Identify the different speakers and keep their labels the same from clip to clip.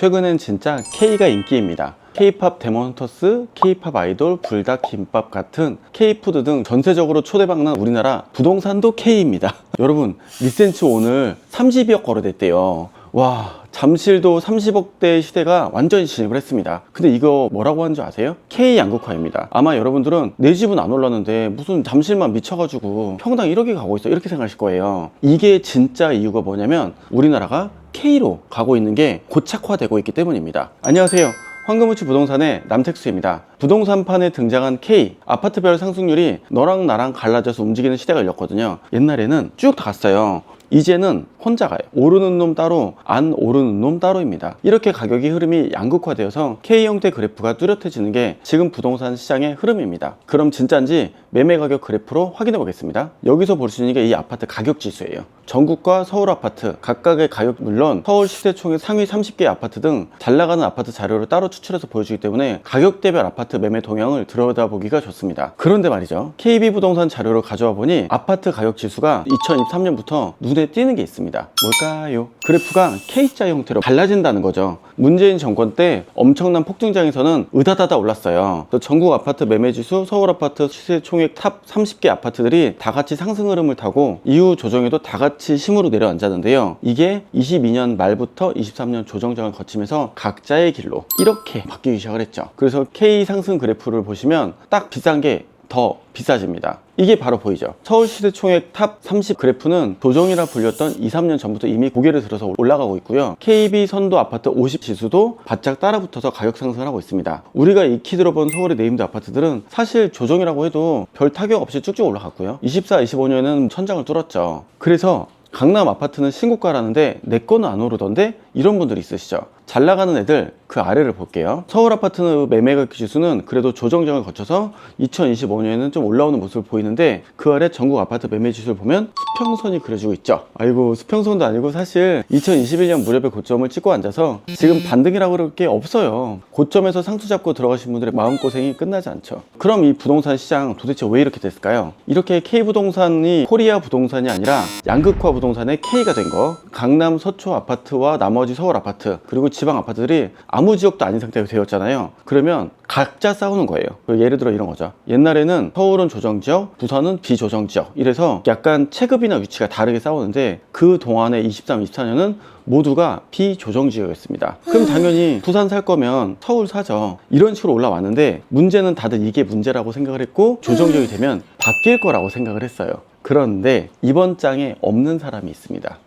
Speaker 1: 최근엔 진짜 K가 인기입니다. K-팝 데몬헌터스, K-팝 아이돌, 불닭, 김밥 같은 K-푸드 등 전세적으로 초대박난 우리나라 부동산도 K입니다. 여러분, 리센츠 오늘 30억 거래됐대요. 와, 잠실도 30억대 시대가 완전히 진입을 했습니다. 근데 이거 뭐라고 하는 줄 아세요? K 양극화입니다. 아마 여러분들은 내 집은 안 올랐는데 무슨 잠실만 미쳐가지고 평당 1억이 가고 있어, 이렇게 생각하실 거예요. 이게 진짜 이유가 뭐냐면 우리나라가 K로 가고 있는 게 고착화되고 있기 때문입니다. 안녕하세요, 황금우치 부동산의 남택수입니다. 부동산판에 등장한 K, 아파트별 상승률이 너랑 나랑 갈라져서 움직이는 시대가 열렸거든요. 옛날에는 쭉 다 갔어요. 이제는 혼자 가요. 오르는 놈 따로, 안 오르는 놈 따로입니다. 이렇게 가격이 흐름이 양극화되어서 K형태 그래프가 뚜렷해지는 게 지금 부동산 시장의 흐름입니다. 그럼 진짜인지 매매 가격 그래프로 확인해 보겠습니다. 여기서 볼 수 있는 게 이 아파트 가격 지수예요. 전국과 서울 아파트 각각의 가격, 물론 서울 시세총액 상위 30개 아파트 등 잘 나가는 아파트 자료를 따로 추출해서 보여주기 때문에 가격대별 아파트 매매 동향을 들여다보기가 좋습니다. 그런데 말이죠, KB부동산 자료를 가져와 보니 아파트 가격 지수가 2023년부터 눈에 띄는 게 있습니다. 뭘까요? 그래프가 K자 형태로 갈라진다는 거죠. 문재인 정권 때 엄청난 폭등장에서는 으다다다 올랐어요. 또 전국 아파트 매매 지수, 서울 아파트 시세총액 탑 30개 아파트들이 다 같이 상승 흐름을 타고 이후 조정에도 다 같이 심으로 내려앉았는데요. 이게 22년 말부터 23년 조정장을 거치면서 각자의 길로 이렇게 바뀌기 시작을 했죠. 그래서 K 상승 그래프를 보시면 딱 비싼 게 더 비싸집니다. 이게 바로 보이죠. 서울 시세총액 탑 30 그래프는 조정이라 불렸던 2, 3년 전부터 이미 고개를 들어서 올라가고 있고요. KB 선도 아파트 50 지수도 바짝 따라붙어서 가격 상승을 하고 있습니다. 우리가 익히 들어본 서울의 네임드 아파트들은 사실 조정이라고 해도 별 타격 없이 쭉쭉 올라갔고요. 24, 25년에는 천장을 뚫었죠. 그래서 강남 아파트는 신고가라는데 내 거는 안 오르던데? 이런 분들이 있으시죠. 잘 나가는 애들 그 아래를 볼게요. 서울 아파트 매매가격 지수는 그래도 조정장을 거쳐서 2025년에는 좀 올라오는 모습을 보이는데 그 아래 전국 아파트 매매 지수를 보면 수평선이 그려지고 있죠. 아이고, 수평선도 아니고 사실 2021년 무렵에 고점을 찍고 앉아서 지금 반등이라고 그럴 게 없어요. 고점에서 상투 잡고 들어가신 분들의 마음고생이 끝나지 않죠. 그럼 이 부동산 시장 도대체 왜 이렇게 됐을까요? 이렇게 K부동산이 코리아 부동산이 아니라 양극화 부동산의 K가 된 거, 강남 서초 아파트와 나머지 서울 아파트 그리고 지방 아파트들이 아무 지역도 아닌 상태가 되었잖아요. 그러면 각자 싸우는 거예요. 예를 들어 이런 거죠. 옛날에는 서울은 조정지역, 부산은 비조정지역, 이래서 약간 체급이나 위치가 다르게 싸우는데 그 동안에 23, 24년은 모두가 비조정지역이었습니다. 그럼 당연히 부산 살 거면 서울 사죠. 이런 식으로 올라왔는데 문제는 다들 이게 문제라고 생각을 했고 조정지역이 되면 바뀔 거라고 생각을 했어요. 그런데 이번 장에 없는 사람이 있습니다.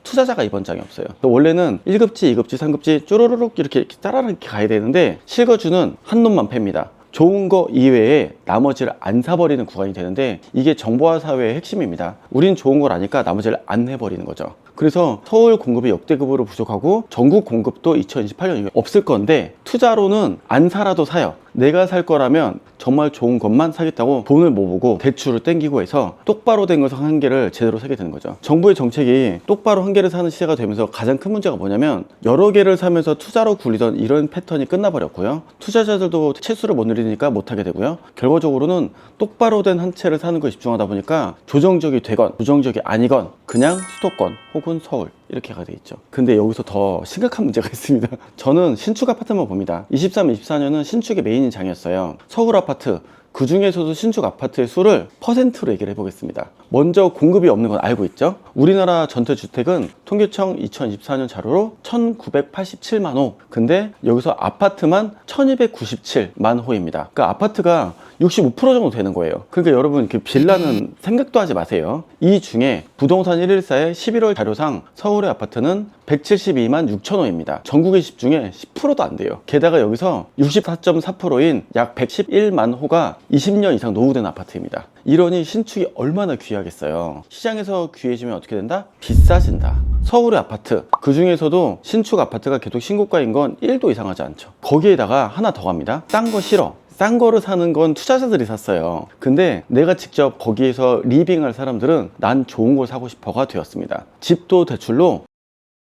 Speaker 1: 투자자가 이번 장에 없어요. 원래는 1급지, 2급지, 3급지 쪼르르륵 이렇게 따라락 가야 되는데 실거주는 한 놈만 팹니다. 좋은 거 이외에 나머지를 안 사버리는 구간이 되는데 이게 정보화 사회의 핵심입니다. 우린 좋은 걸 아니까 나머지를 안 해버리는 거죠. 그래서 서울 공급이 역대급으로 부족하고 전국 공급도 2028년 이후에 없을 건데 투자로는 안 사라도 사요. 내가 살 거라면 정말 좋은 것만 사겠다고 돈을 모으고 대출을 땡기고 해서 똑바로 된 것을 한 개를 제대로 사게 되는 거죠. 정부의 정책이 똑바로 한 개를 사는 시대가 되면서 가장 큰 문제가 뭐냐면 여러 개를 사면서 투자로 굴리던 이런 패턴이 끝나버렸고요. 투자자들도 채수를 못 누리니까 못하게 되고요. 결과적으로는 똑바로 된 한 채를 사는 것에 집중하다 보니까 조정적이 되건 부정적이 아니건 그냥 수도권 혹은 서울 이렇게가 돼 있죠. 근데 여기서 더 심각한 문제가 있습니다. 저는 신축 아파트만 봅니다. 23, 24년은 신축의 메인인 장이었어요. 서울 아파트, 그 중에서도 신축 아파트의 수를 퍼센트로 얘기를 해보겠습니다. 먼저 공급이 없는 건 알고 있죠. 우리나라 전체 주택은 통계청 2024년 자료로 1987만 호, 근데 여기서 아파트만 1297만 호입니다. 그러니까 아파트가 65% 정도 되는 거예요. 그러니까 여러분 빌라는 생각도 하지 마세요. 이 중에 부동산 114의 11월 자료상 서울의 아파트는 172만 6천 호입니다. 전국의 집 중에 10%도 안 돼요. 게다가 여기서 64.4%인 약 111만 호가 20년 이상 노후된 아파트입니다. 이러니 신축이 얼마나 귀하겠어요. 시장에서 귀해지면 어떻게 된다? 비싸진다. 서울의 아파트, 그 중에서도 신축 아파트가 계속 신고가인 건 1도 이상하지 않죠. 거기에다가 하나 더 갑니다. 싼 거 싫어. 싼 거를 사는 건 투자자들이 샀어요. 근데 내가 직접 거기에서 리빙할 사람들은 난 좋은 걸 사고 싶어가 되었습니다. 집도 대출로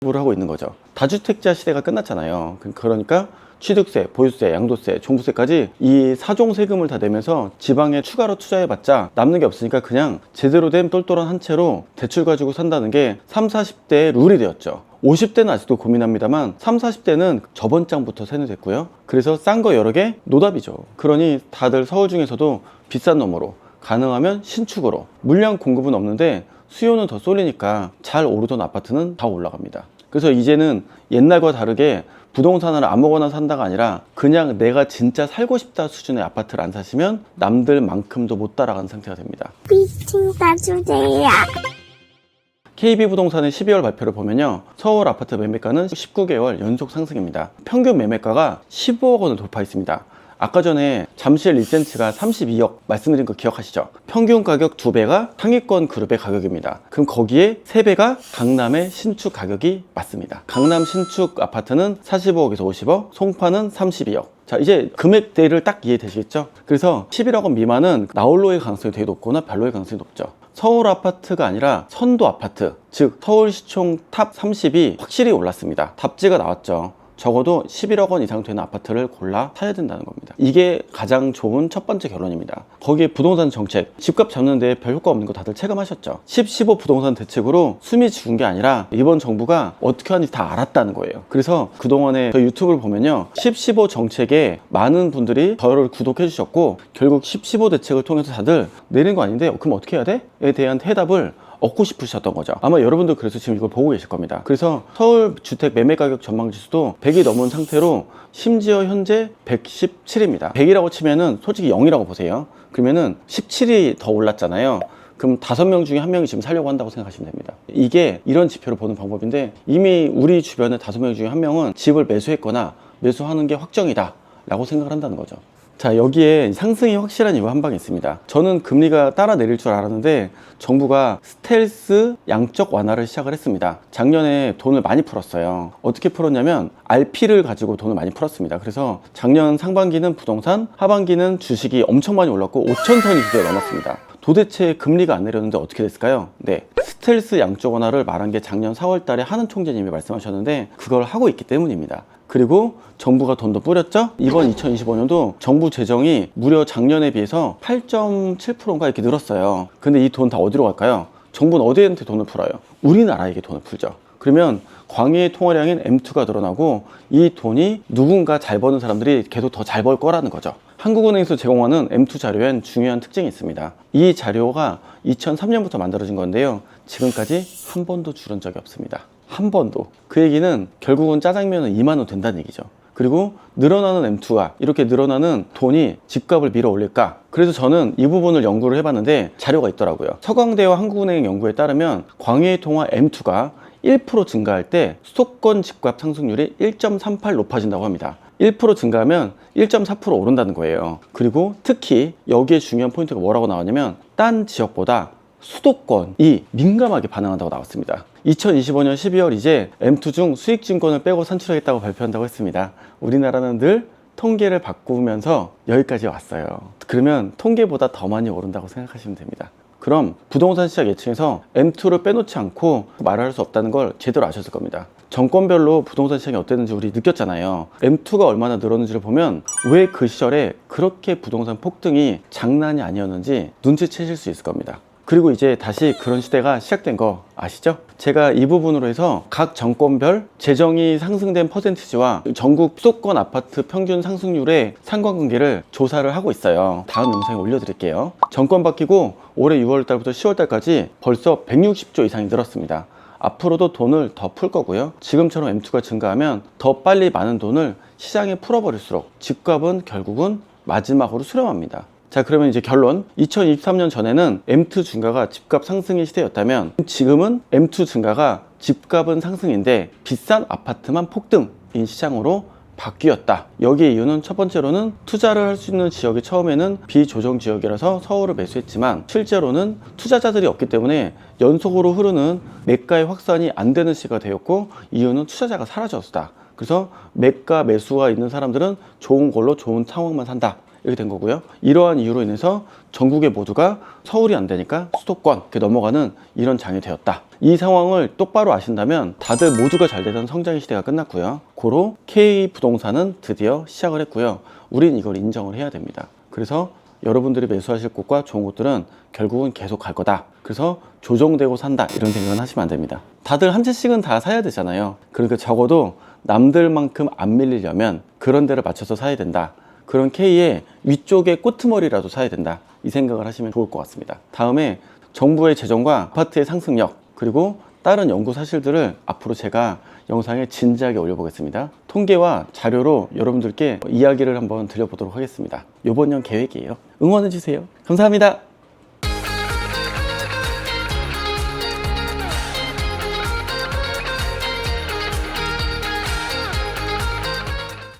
Speaker 1: 를 하고 있는 거죠. 다주택자 시대가 끝났잖아요. 그러니까 취득세, 보유세, 양도세, 종부세까지 이 4종 세금을 다 내면서 지방에 추가로 투자해봤자 남는 게 없으니까 그냥 제대로 된 똘똘한 한 채로 대출 가지고 산다는 게 30, 40대의 룰이 되었죠. 50대는 아직도 고민합니다만 30, 40대는 저번 장부터 세뇌됐고요. 그래서 싼 거 여러 개 노답이죠. 그러니 다들 서울 중에서도 비싼 놈으로, 가능하면 신축으로, 물량 공급은 없는데 수요는 더 쏠리니까 잘 오르던 아파트는 다 올라갑니다. 그래서 이제는 옛날과 다르게 부동산을 아무거나 산다가 아니라 그냥 내가 진짜 살고 싶다 수준의 아파트를 안 사시면 남들만큼도 못 따라가는 상태가 됩니다.
Speaker 2: 미팅 따주세요.
Speaker 1: KB부동산의 12월 발표를 보면요, 서울 아파트 매매가는 19개월 연속 상승입니다. 평균 매매가가 15억 원을 돌파했습니다. 아까 전에 잠실 리센츠가 32억 말씀드린 거 기억하시죠? 평균 가격 2배가 상위권 그룹의 가격입니다. 그럼 거기에 3배가 강남의 신축 가격이 맞습니다. 강남 신축 아파트는 45억에서 50억, 송파는 32억. 자, 이제 금액대를 딱 이해되시겠죠? 그래서 11억 원 미만은 나홀로의 가능성이 되게 높거나 별로의 가능성이 높죠. 서울 아파트가 아니라 선도 아파트, 즉 서울시총 탑 30이 확실히 올랐습니다. 답지가 나왔죠. 적어도 11억 원 이상 되는 아파트를 골라 사야 된다는 겁니다. 이게 가장 좋은 첫 번째 결론입니다. 거기에 부동산 정책, 집값 잡는데 별 효과 없는 거 다들 체감하셨죠? 10, 15 부동산 대책으로 숨이 죽은 게 아니라 이번 정부가 어떻게 하는지 다 알았다는 거예요. 그래서 그동안에 저 유튜브를 보면요, 10, 15 정책에 많은 분들이 저를 구독해 주셨고 결국 10, 15 대책을 통해서 다들 내린 거 아닌데 그럼 어떻게 해야 돼? 에 대한 해답을 얻고 싶으셨던 거죠. 아마 여러분도 그래서 지금 이걸 보고 계실 겁니다. 그래서 서울 주택 매매 가격 전망 지수도 100이 넘은 상태로 심지어 현재 117입니다. 100이라고 치면은 솔직히 0이라고 보세요. 그러면은 17이 더 올랐잖아요. 그럼 5명 중에 1명이 지금 살려고 한다고 생각하시면 됩니다. 이게 이런 지표를 보는 방법인데 이미 우리 주변에 5명 중에 1명은 집을 매수했거나 매수하는 게 확정이다 라고 생각을 한다는 거죠. 자, 여기에 상승이 확실한 이유 한 방이 있습니다. 저는 금리가 따라 내릴 줄 알았는데 정부가 스텔스 양적 완화를 시작을 했습니다. 작년에 돈을 많이 풀었어요. 어떻게 풀었냐면 RP를 가지고 돈을 많이 풀었습니다. 그래서 작년 상반기는 부동산, 하반기는 주식이 엄청 많이 올랐고 5,000선이 드디어 넘었습니다. 도대체 금리가 안 내렸는데 어떻게 됐을까요? 네, 스텔스 양적 완화를 말한 게 작년 4월 달에 하는 총재님이 말씀하셨는데 그걸 하고 있기 때문입니다. 그리고 정부가 돈도 뿌렸죠? 이번 2025년도 정부 재정이 무려 작년에 비해서 8.7%인가 이렇게 늘었어요. 근데 이 돈 다 어디로 갈까요? 정부는 어디한테 돈을 풀어요? 우리나라에게 돈을 풀죠. 그러면 광의의 통화량인 M2가 늘어나고 이 돈이 누군가 잘 버는 사람들이 계속 더 잘 벌 거라는 거죠. 한국은행에서 제공하는 M2 자료엔 중요한 특징이 있습니다. 이 자료가 2003년부터 만들어진 건데요. 지금까지 한 번도 줄은 적이 없습니다. 한 번도. 그 얘기는 결국은 짜장면은 2만 원 된다는 얘기죠. 그리고 늘어나는 M2가 이렇게 늘어나는 돈이 집값을 밀어 올릴까? 그래서 저는 이 부분을 연구를 해봤는데 자료가 있더라고요. 서강대와 한국은행 연구에 따르면 광의의 통화 M2가 1% 증가할 때 수도권 집값 상승률이 1.38 높아진다고 합니다. 1% 증가하면 1.4% 오른다는 거예요. 그리고 특히 여기에 중요한 포인트가 뭐라고 나왔냐면 딴 지역보다 수도권이 민감하게 반응한다고 나왔습니다. 2025년 12월 이제 M2 중 수익증권을 빼고 산출하겠다고 발표한다고 했습니다. 우리나라는 늘 통계를 바꾸면서 여기까지 왔어요. 그러면 통계보다 더 많이 오른다고 생각하시면 됩니다. 그럼 부동산 시장 예측에서 M2를 빼놓지 않고 말을 할 수 없다는 걸 제대로 아셨을 겁니다. 정권별로 부동산 시장이 어땠는지 우리 느꼈잖아요. M2가 얼마나 늘었는지를 보면 왜 그 시절에 그렇게 부동산 폭등이 장난이 아니었는지 눈치채실 수 있을 겁니다. 그리고 이제 다시 그런 시대가 시작된 거 아시죠? 제가 이 부분으로 해서 각 정권별 재정이 상승된 퍼센티지와 전국 수도권 아파트 평균 상승률의 상관관계를 조사를 하고 있어요. 다음 영상에 올려드릴게요. 정권 바뀌고 올해 6월달부터 10월달까지 벌써 160조 이상이 늘었습니다. 앞으로도 돈을 더 풀 거고요. 지금처럼 M2가 증가하면 더 빨리 많은 돈을 시장에 풀어버릴수록 집값은 결국은 마지막으로 수렴합니다. 자, 그러면 이제 결론. 2023년 전에는 M2 증가가 집값 상승의 시대였다면 지금은 M2 증가가 집값은 상승인데 비싼 아파트만 폭등인 시장으로 바뀌었다. 여기의 이유는 첫 번째로는 투자를 할 수 있는 지역이 처음에는 비조정 지역이라서 서울을 매수했지만 실제로는 투자자들이 없기 때문에 연속으로 흐르는 매가의 확산이 안 되는 시기가 되었고 이유는 투자자가 사라졌다. 그래서 매가 매수가 있는 사람들은 좋은 걸로 좋은 상황만 산다. 이렇게 된 거고요. 이러한 이유로 인해서 전국의 모두가 서울이 안 되니까 수도권 이렇게 넘어가는 이런 장이 되었다. 이 상황을 똑바로 아신다면 다들 모두가 잘 되던 성장의 시대가 끝났고요. 고로 K부동산은 드디어 시작을 했고요. 우린 이걸 인정을 해야 됩니다. 그래서 여러분들이 매수하실 곳과 좋은 곳들은 결국은 계속 갈 거다. 그래서 조정되고 산다 이런 생각은 하시면 안 됩니다. 다들 한 채씩은 다 사야 되잖아요. 그러니까 적어도 남들만큼 안 밀리려면 그런 데를 맞춰서 사야 된다. 그런 K의 위쪽의 끄트머리라도 사야 된다. 이 생각을 하시면 좋을 것 같습니다. 다음에 정부의 재정과 아파트의 상승력 그리고 다른 연구 사실들을 앞으로 제가 영상에 진지하게 올려보겠습니다. 통계와 자료로 여러분들께 이야기를 한번 드려보도록 하겠습니다. 이번 년 계획이에요. 응원해주세요. 감사합니다.